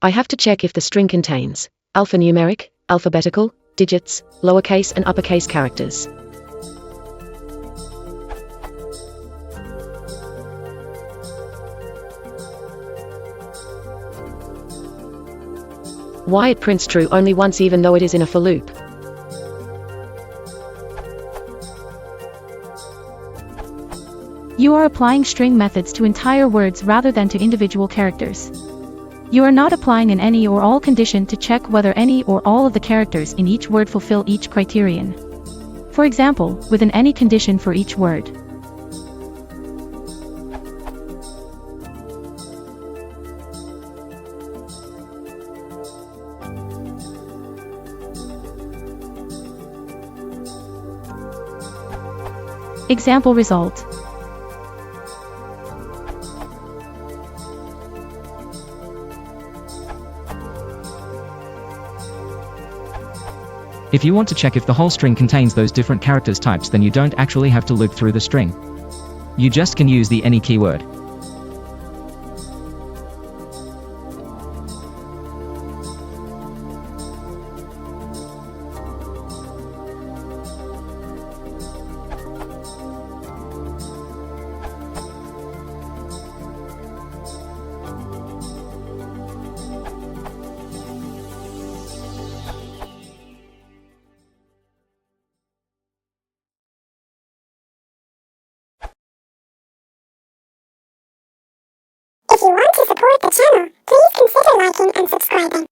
I have to check if the string contains alphanumeric, alphabetical, digits, lowercase and uppercase characters. Why it prints true only once even though it is in a for loop. You are applying string methods to entire words rather than to individual characters. You are not applying an any or all condition to check whether any or all of the characters in each word fulfill each criterion. For example, with an any condition for each word. Example result. If you want to check if the whole string contains those different characters types, then you don't actually have to loop through the string. You just can use the any keyword. If you want to support the channel, please consider liking and subscribing.